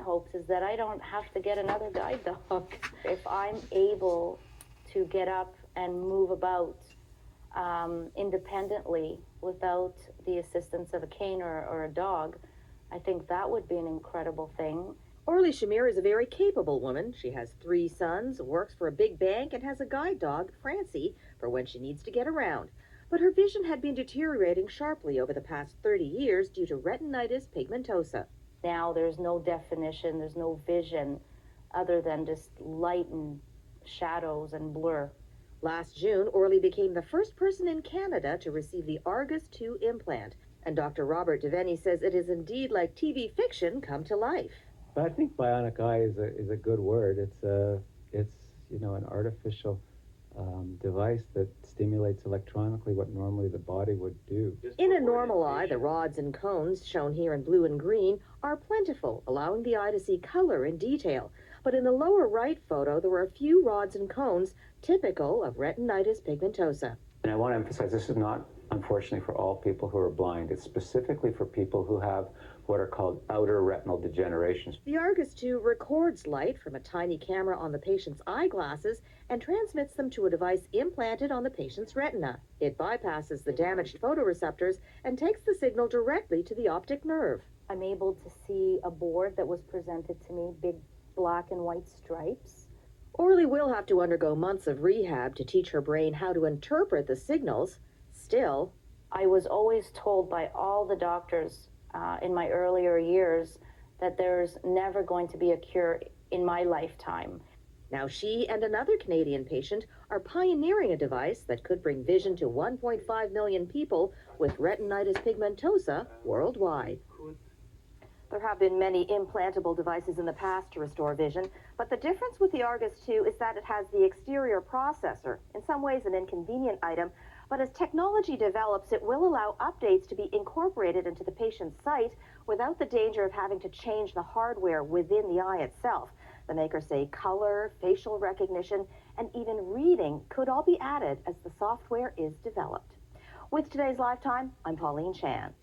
hopes is that I don't have to get another guide dog. If I'm able to get up and move about independently without the assistance of a cane or a dog, I think that would be an incredible thing. Orly Shamir is a very capable woman. She has 3 sons, works for a big bank, and has a guide dog, Francie, for when she needs to get around. But her vision had been deteriorating sharply over the past 30 years due to retinitis pigmentosa. Now there's no definition, there's no vision other than just light and shadows and blur. Last June, Orly became the first person in Canada to receive the Argus 2 implant, and Dr. Robert Devaney says it is indeed like TV fiction come to life. But I think bionic eye is a good word. It's an artificial device that stimulates electronically what normally the body would do. In a normal eye, the rods and cones, shown here in blue and green, are plentiful, allowing the eye to see color and detail. But in the lower right photo, there were a few rods and cones typical of retinitis pigmentosa. And I want to emphasize this is not, unfortunately, for all people who are blind. It's specifically for people who have what are called outer retinal degenerations. The Argus 2 records light from a tiny camera on the patient's eyeglasses and transmits them to a device implanted on the patient's retina. It bypasses the damaged photoreceptors and takes the signal directly to the optic nerve. I'm able to see a board that was presented to me, big black and white stripes. Orly will have to undergo months of rehab to teach her brain how to interpret the signals. Still, I was always told by all the doctors in my earlier years that there's never going to be a cure in my lifetime. Now she and another Canadian patient are pioneering a device that could bring vision to 1.5 million people with retinitis pigmentosa worldwide. There have been many implantable devices in the past to restore vision, but the difference with the Argus 2 is that it has the exterior processor, in some ways an inconvenient item, but as technology develops, it will allow updates to be incorporated into the patient's sight without the danger of having to change the hardware within the eye itself. The makers say color, facial recognition, and even reading could all be added as the software is developed. With today's Lifetime, I'm Pauline Chan.